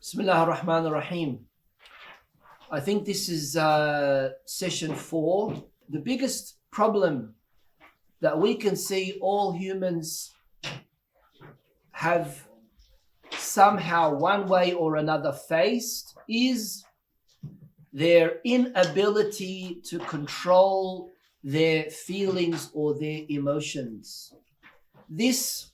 Bismillah ar-Rahman ar-Rahim. I think this is session 4. The biggest problem that we can see all humans have somehow one way or another faced is their inability to control their feelings or their emotions. This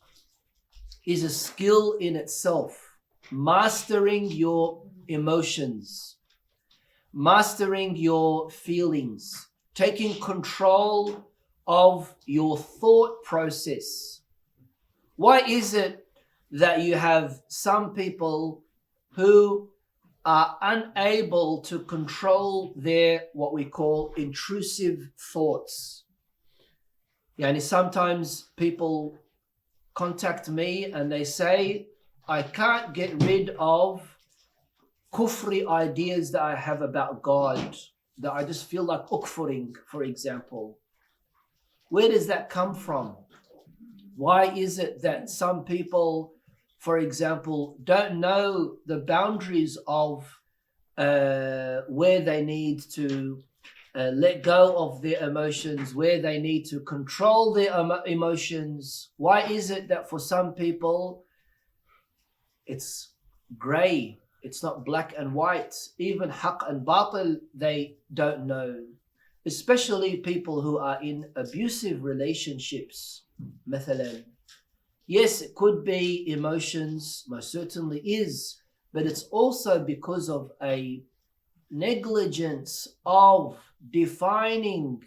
is a skill in itself, mastering your emotions, mastering your feelings, taking control of your thought process. Why is it that you have some people who are unable to control their what we call intrusive thoughts? Yani sometimes people contact me and they say, I can't get rid of kufri ideas that I have about God, that I just feel like ukfuring, for example. Where does that come from? Why is it that some people, for example, don't know the boundaries of where they need to let go of their emotions, where they need to control their emotions? Why is it that for some people it's gray, it's not black and white? Even haqq and batil they don't know, especially people who are in abusive relationships. مثلا, yes, it could be emotions, most certainly is, but it's also because of a negligence of defining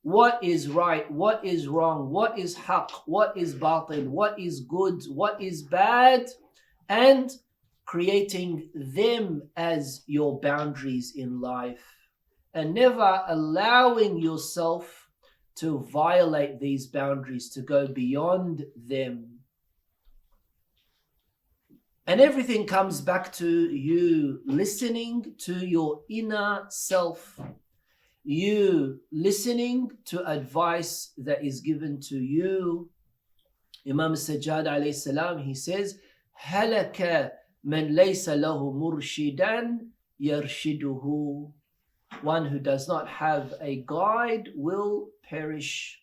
what is right, what is wrong, what is haqq, what is batil, what is good, what is bad, and creating them as your boundaries in life and never allowing yourself to violate these boundaries, to go beyond them. And everything comes back to you listening to your inner self, you listening to advice that is given to you. Imam Sajjad alayhi salam, he says, halaka man laysa lahu murshidan yarshiduhu. One who does not have a guide will perish.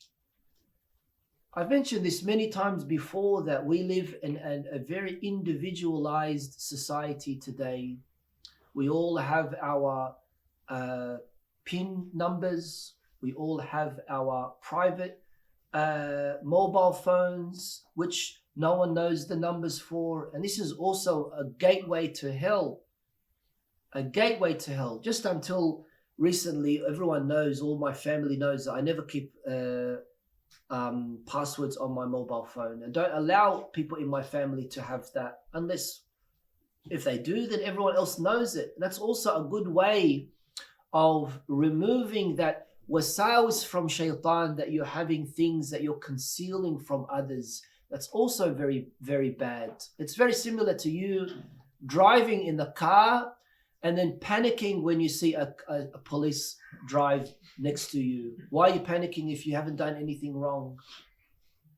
I've mentioned this many times before, that we live in a very individualized society today. We all have our PIN numbers. We all have our private mobile phones, which no one knows the numbers for. And this is also a gateway to hell. A gateway to hell. Just until recently, everyone knows, all my family knows, that I never keep passwords on my mobile phone, and don't allow people in my family to have that, unless if they do, then everyone else knows it. And that's also a good way of removing that wasawis from shaitan, that you're having things that you're concealing from others. That's also very, very bad. It's very similar to you driving in the car and then panicking when you see a police drive next to you. Why are you panicking if you haven't done anything wrong?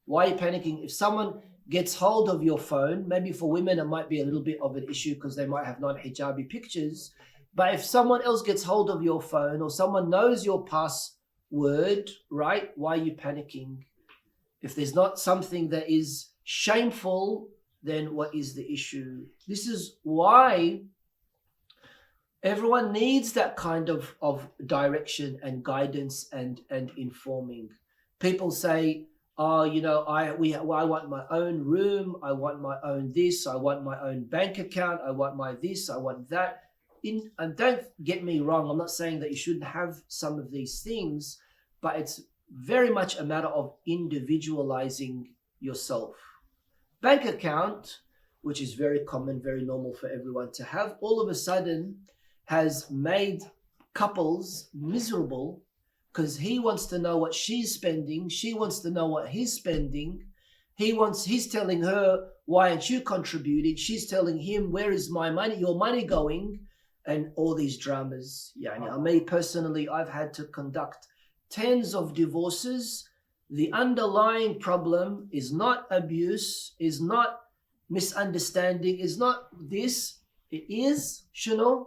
Why are you panicking? If someone gets hold of your phone, maybe for women it might be a little bit of an issue because they might have non-hijabi pictures, but if someone else gets hold of your phone or someone knows your password, right, why are you panicking? If there's not something that is shameful, then what is the issue? This is why everyone needs that kind of direction and guidance and informing. People say, oh, I want my own room, I want my own this, I want my own bank account, I want my this, I want that. And don't get me wrong, I'm not saying that you shouldn't have some of these things, but it's very much a matter of individualizing yourself. Bank account, which is very common, very normal for everyone to have, all of a sudden has made couples miserable, because he wants to know what she's spending, she wants to know what he's spending, he's telling her, why aren't you contributing? She's telling him, where is my money, your money going? And all these dramas. Me personally, I've had to conduct tens of divorces. The underlying problem is not abuse, is not misunderstanding, is not this. It is شنو?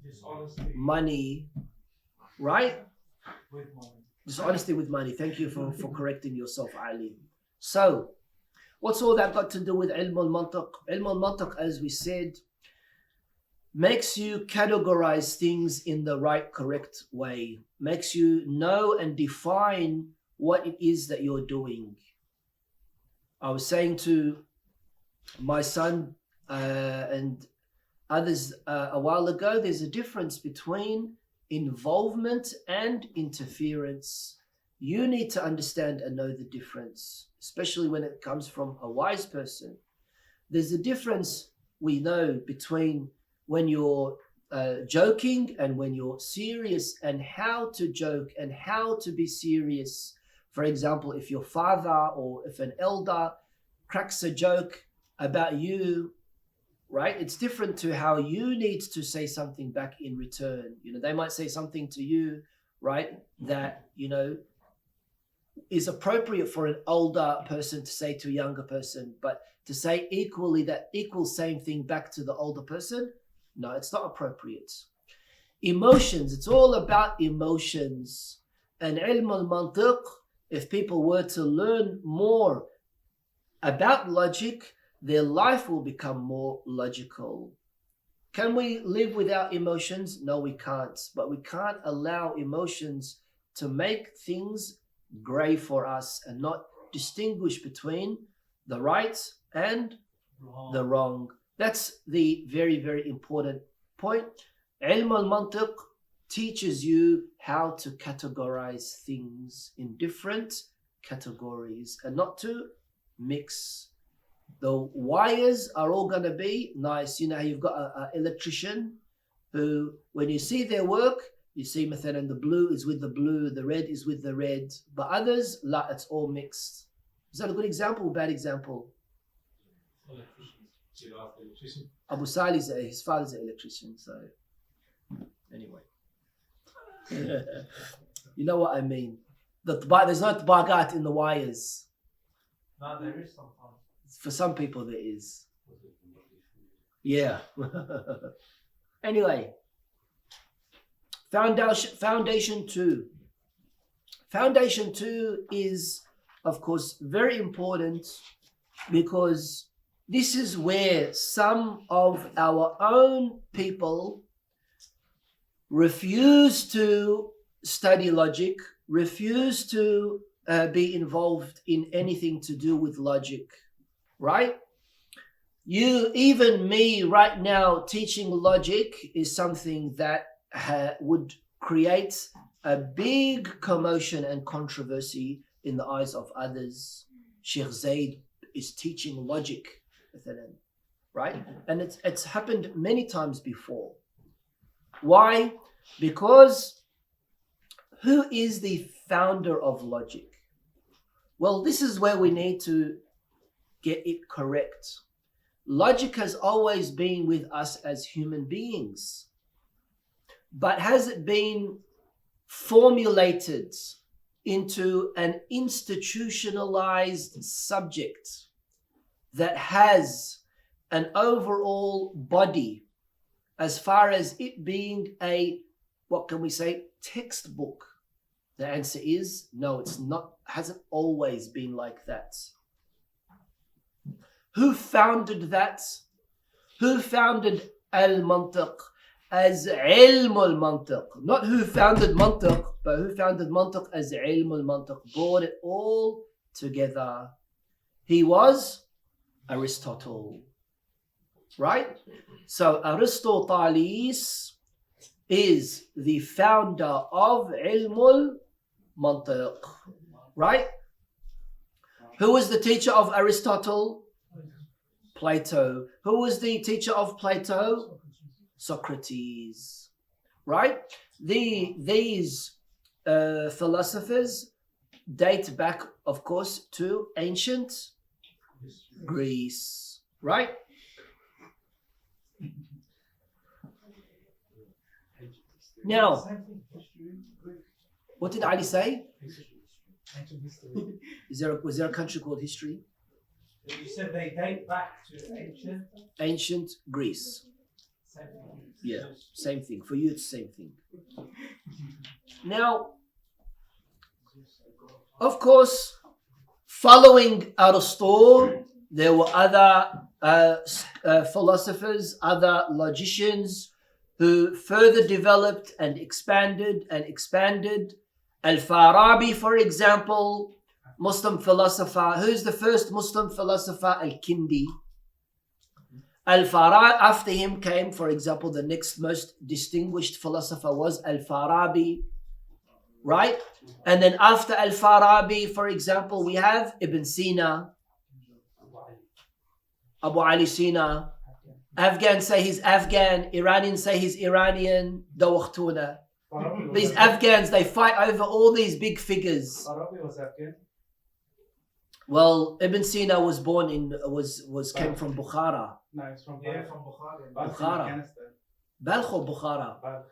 Dishonesty Money, right? with money. Dishonesty with money. Thank you for correcting yourself, Ali. So, what's all that got to do with ilm al-Mantiq? Ilm al-Mantiq, as we said, makes you categorize things in the right, correct way. Makes you know and define what it is that you're doing. I was saying to my son and others a while ago, there's a difference between involvement and interference. You need to understand and know the difference, especially when it comes from a wise person. There's a difference, we know, between when you're joking and when you're serious, and how to joke and how to be serious. For example, if your father or if an elder cracks a joke about you, right? It's different to how you need to say something back in return. They might say something to you, right, that, is appropriate for an older person to say to a younger person, but to say equally that equal same thing back to the older person, no, it's not appropriate. Emotions, it's all about emotions. And ilm al-Mantiq, if people were to learn more about logic, their life will become more logical. Can we live without emotions? No, we can't. But we can't allow emotions to make things grey for us and not distinguish between the right and the wrong. That's the very, very important point. Ilm al-Mantiq teaches you how to categorize things in different categories and not to mix. The wires are all going to be nice. You've got an electrician who, when you see their work, you see مثلا the blue is with the blue, the red is with the red. But others, it's all mixed. Is that a good example or bad example? Abu Salih, his father's an electrician, so anyway. You know what I mean. There's no tabagat in the wires. No, there is sometimes. For some people there is. Yeah. Anyway, foundation 2. Foundation 2 is, of course, very important, because this is where some of our own people refuse to study logic, refuse to be involved in anything to do with logic, right? You, even me right now, teaching logic is something that would create a big commotion and controversy in the eyes of others. Sheikh Zaid is teaching logic, right? And it's happened many times before. Why? Because who is the founder of logic? Well, this is where we need to get it correct. Logic has always been with us as human beings, but has it been formulated into an institutionalized subject that has an overall body as far as it being a, what can we say, textbook? The answer is no, it's not, hasn't always been like that. Who founded that? Who founded al-Mantiq as ilm al-Mantiq? Not who founded Mantiq, but who founded Mantiq as ilm al-Mantiq, brought it all together. He was Aristotle, right? So Aristoteles is the founder of ilm al-Mantiq, right? Who was the teacher of Aristotle? Plato. Who was the teacher of Plato? Socrates, right? These philosophers date back, of course, to ancient Greece, right? Now, what did Ali say? Was there a country called history? You said they date back to ancient Greece. Yeah, same thing. For you, it's same thing. Now, of course, following Aristotle, there were other philosophers, other logicians who further developed and expanded and expanded. Al-Farabi, for example, Muslim philosopher. Who's the first Muslim philosopher? Al-Kindi. Al-Farabi, after him came, for example, the next most distinguished philosopher was Al-Farabi, right? And then after Al-Farabi, for example, we have Ibn Sina, Abu Ali Sina. Afghans say he's Afghan, Iranians say he's Iranian, Dawaktuna. These Afghans, they fight over all these big figures. Farabi was Afghan. Well, Ibn Sina was born in came from Bukhara. No, it's from Bukhara. Bukhara. Afghanistan. Balkh or Bukhara. Balkh.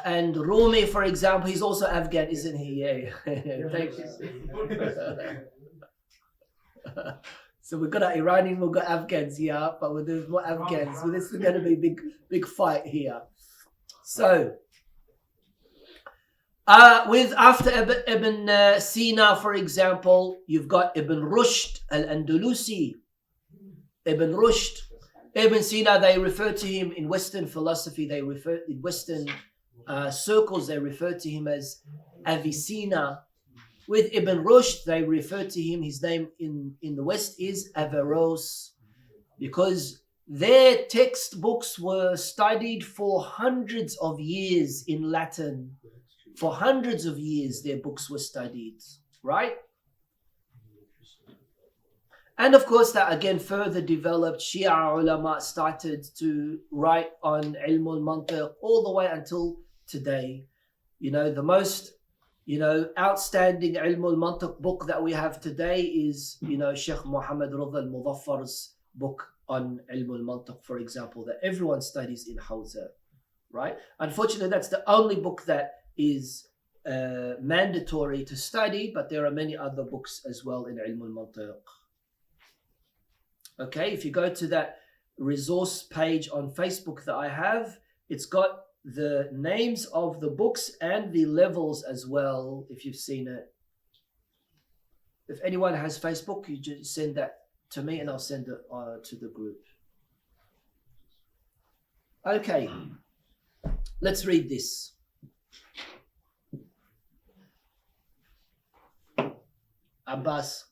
And Rumi, for example, he's also Afghan, isn't he? Yeah. Thank you. So we've got Iranian, we've got Afghans here, but there's more Afghans. So this is going to be a big fight here. So, after Ibn Sina, for example, you've got Ibn Rushd al-Andalusi. Ibn Rushd. Ibn Sina, they refer to him in Western philosophy, in Western circles, they refer to him as Avicenna. With Ibn Rushd, they refer to him, his name in the West is Averroes, because their textbooks were studied for hundreds of years in Latin. For hundreds of years, their books were studied, right? And of course, that again further developed. Shia ulama started to write on ilm al-Mantiq all the way until today. You know, the most outstanding ilm al-Mantiq book that we have today is, Sheikh Muhammad Ridha al-Mudaffar's book on ilm al-Mantiq, for example, that everyone studies in Hawza, right? Unfortunately, that's the only book that is mandatory to study, but there are many other books as well in ilm al-Mantiq. Okay, if you go to that resource page on Facebook that I have, it's got the names of the books and the levels as well, if you've seen it. If anyone has Facebook, you just send that to me and I'll send it to the group. Okay, let's read this. Abbas.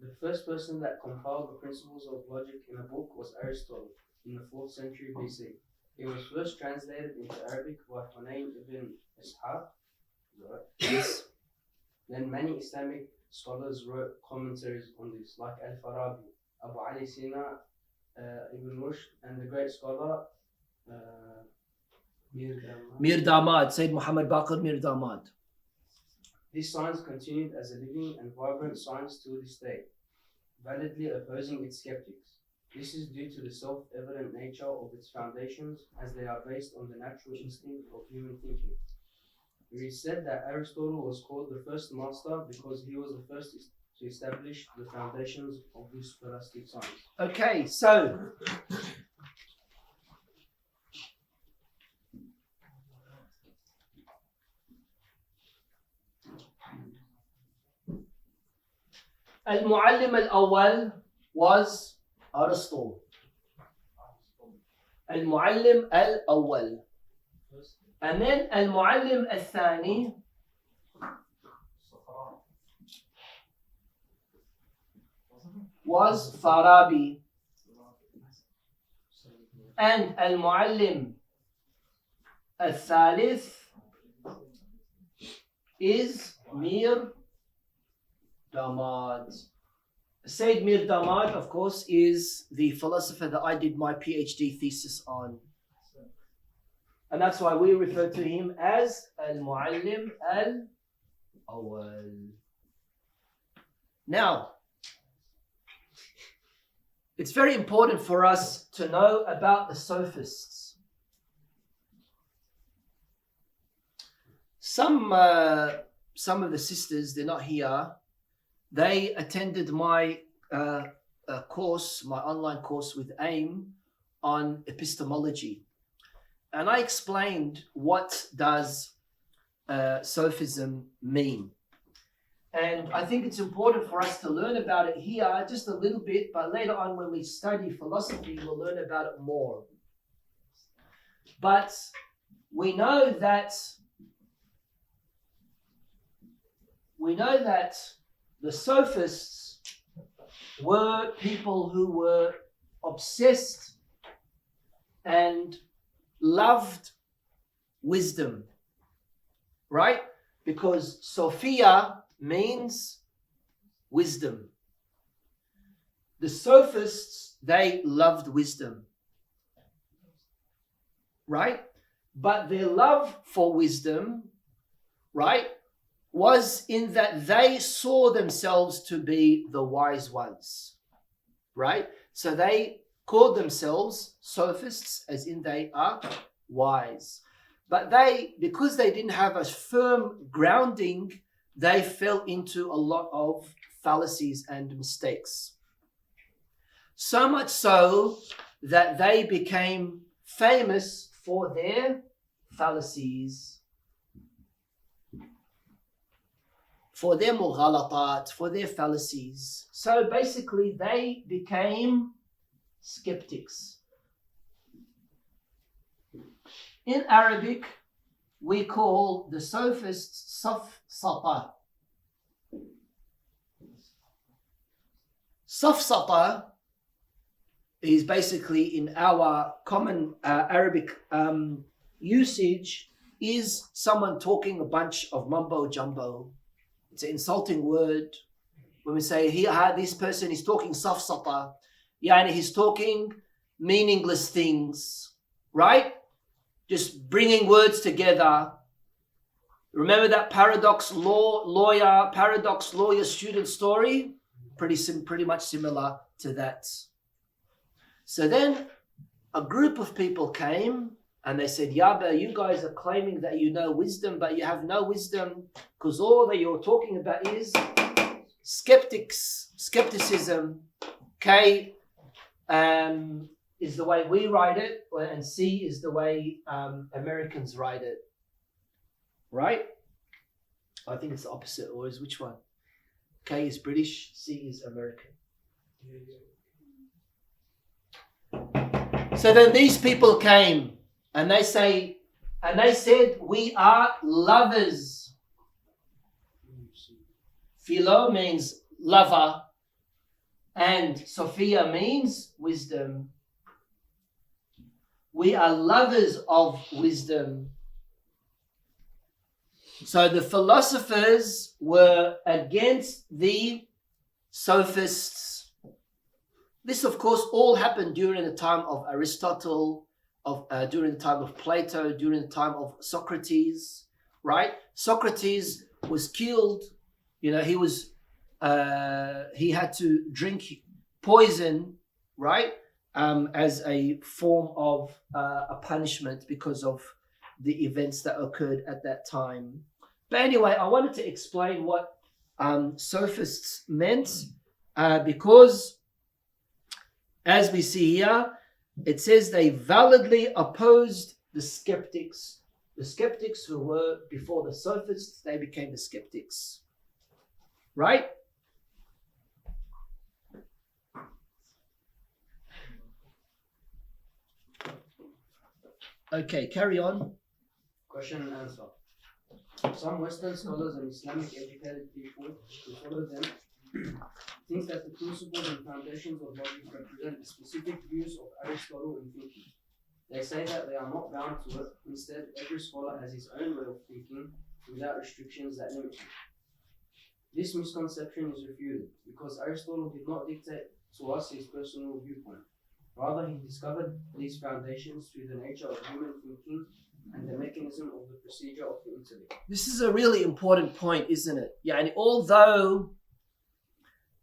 The first person that compiled the principles of logic in a book was Aristotle in the 4th century BC. It was first translated into Arabic by Hunayn ibn Ishaq. Yes. Then many Islamic scholars wrote commentaries on this, like al-Farabi, Abu Ali Sina, Ibn Rushd, and the great scholar Mir Damad, Sayyid Muhammad Baqir Mir Damad. This science continued as a living and vibrant science till this day, validly opposing its skeptics. This is due to the self-evident nature of its foundations, as they are based on the natural instinct of human thinking. It is said that Aristotle was called the first master because he was the first to establish the foundations of this scholastic science. Okay, so Al-Muallim al-Awwal was Aristotle. Al-Muallim al-Awwal. And then Al-Muallim al-Thani was Farabi. And Al-Muallim al-Thalith is Mir Damad. Sayyid Mir Damad, of course, is the philosopher that I did my PhD thesis on. And that's why we refer to him as Al-Muallim al-Awwal. Now, it's very important for us to know about the sophists. Some of the sisters, they're not here. They attended my course, my online course with AIM on epistemology, and I explained what does Sufism mean. And I think it's important for us to learn about it here just a little bit, but later on when we study philosophy, we'll learn about it more. But we know that the Sophists were people who were obsessed and loved wisdom, right? Because Sophia means wisdom. The Sophists, they loved wisdom, right? But their love for wisdom, right, was in that they saw themselves to be the wise ones, right? So they called themselves Sophists, as in they are wise. But because they didn't have a firm grounding, they fell into a lot of fallacies and mistakes. So much so that they became famous for their fallacies, for their mughalatat, for their fallacies. So basically they became skeptics. In Arabic, we call the Sophists safsata. Safsata is basically, in our common Arabic usage, is someone talking a bunch of mumbo jumbo. It's an insulting word. When we say this person is talking safsata, yani he's talking meaningless things, right? Just bringing words together. Remember that paradox lawyer student story? Pretty much similar to that. So then a group of people came and they said, Yaba, you guys are claiming that you know wisdom, but you have no wisdom because all that you're talking about is skepticism. K is the way we write it, and C is the way Americans write it. Right? I think it's the opposite, or is which one? K is British, C is American. So then these people came and they said, we are lovers. Philo means lover, and Sophia means wisdom. We are lovers of wisdom. So the philosophers were against the Sophists. This, of course, all happened during the time of Aristotle, during the time of Plato, during the time of Socrates, right? Socrates was killed. He had to drink poison, right? As a form of a punishment because of the events that occurred at that time. But anyway, I wanted to explain what Sophists meant because, as we see here, it says they validly opposed the skeptics. The skeptics who were before the Sophists, they became the skeptics. Right? Okay, carry on. Question and answer. Some Western scholars and Islamic educated people who follow them think that the principles and foundations of logic represent the specific views of Aristotle in thinking. They say that they are not bound to it. Instead, every scholar has his own way of thinking without restrictions that limit him. This misconception is refuted because Aristotle did not dictate to us his personal viewpoint. Rather, he discovered these foundations through the nature of human thinking and the mechanism of the procedure of the intellect. This is a really important point, isn't it? Yeah, and although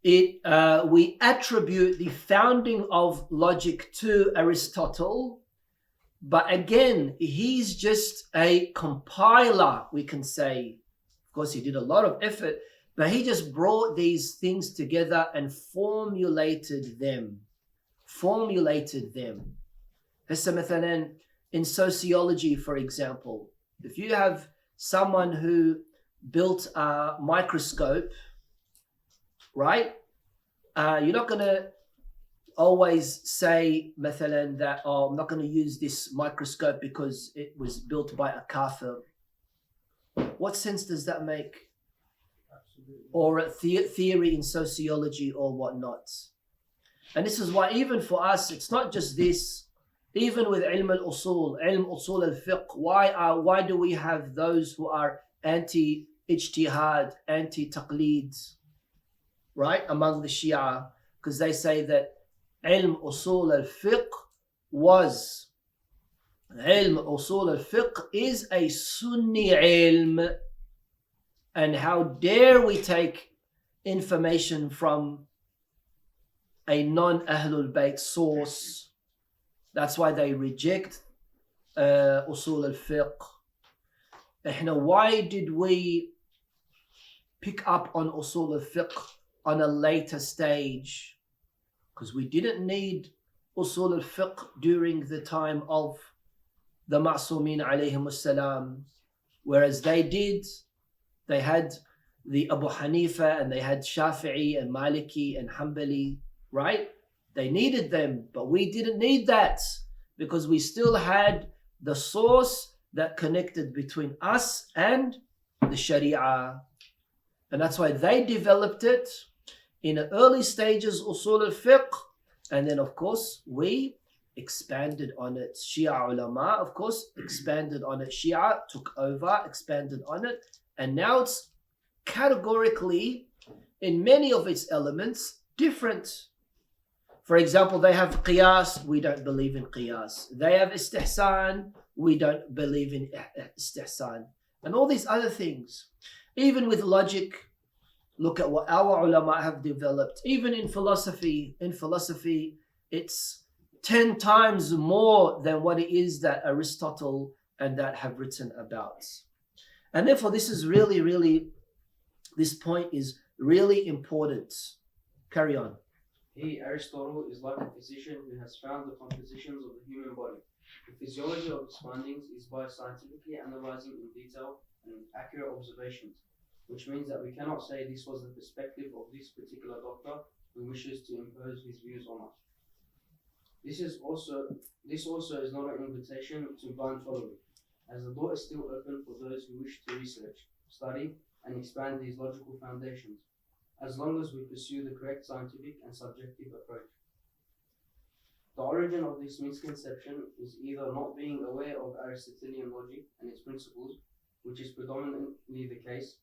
we attribute the founding of logic to Aristotle, but again, he's just a compiler, we can say. Of course, he did a lot of effort, but he just brought these things together and formulated them. هسه مثلا in sociology, for example, if you have someone who built a microscope, right? You're not going to always say مثلا that, oh, I'm not going to use this microscope because it was built by a kafir. What sense does that make? Absolutely. Or a theory in sociology or whatnot. And this is why even for us, it's not just this. Even with ilm al-usul, ilm usul al-fiqh, why do we have those who are anti-ijtihad, anti-taqleed, right, among the Shia? Because they say that ilm usul al-fiqh is a Sunni ilm, and how dare we take information from a non-Ahlul Bayt source. That's why they reject usul al-fiqh. Why did we pick up on usul al-fiqh on a later stage? Because we didn't need usul al-fiqh during the time of the Ma'sumin alayhim as-salam, whereas they did. They had the Abu Hanifa and they had Shafi'i and Maliki and Hanbali, right? They needed them, but we didn't need that because we still had the source that connected between us and the Sharia. And that's why they developed it in the early stages, usul al-fiqh, and then of course we expanded on it. Shia ulama, of course, expanded on it. Shia took over, expanded on it, and now it's categorically, in many of its elements, different. For example, they have qiyas, we don't believe in qiyas. They have istihsan, we don't believe in istihsan. And all these other things. Even with logic, look at what our ulama have developed. Even in philosophy, it's 10 times more than what it is that Aristotle and that have written about. And therefore, this is this point is really important. Carry on. He, Aristotle, is like a physician who has found the compositions of the human body. The physiology of his findings is by scientifically analyzing in detail and accurate observations, which means that we cannot say this was the perspective of this particular doctor who wishes to impose his views on us. This also is not an invitation to blind following, as the door is still open for those who wish to research, study, and expand these logical foundations, as long as we pursue the correct scientific and subjective approach. The origin of this misconception is either not being aware of Aristotelian logic and its principles, which is predominantly the case,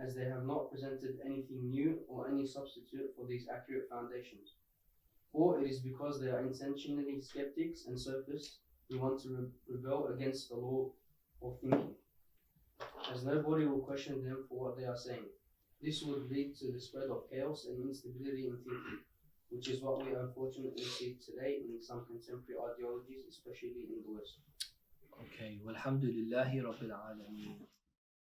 as they have not presented anything new or any substitute for these accurate foundations, or it is because they are intentionally skeptics and sophists who want to rebel against the law of thinking, as nobody will question them for what they are saying. This would lead to the spread of chaos and instability in thinking, which is what we unfortunately see today in some contemporary ideologies, especially in the West. Okay, walhamdulillahi rabbil alameen.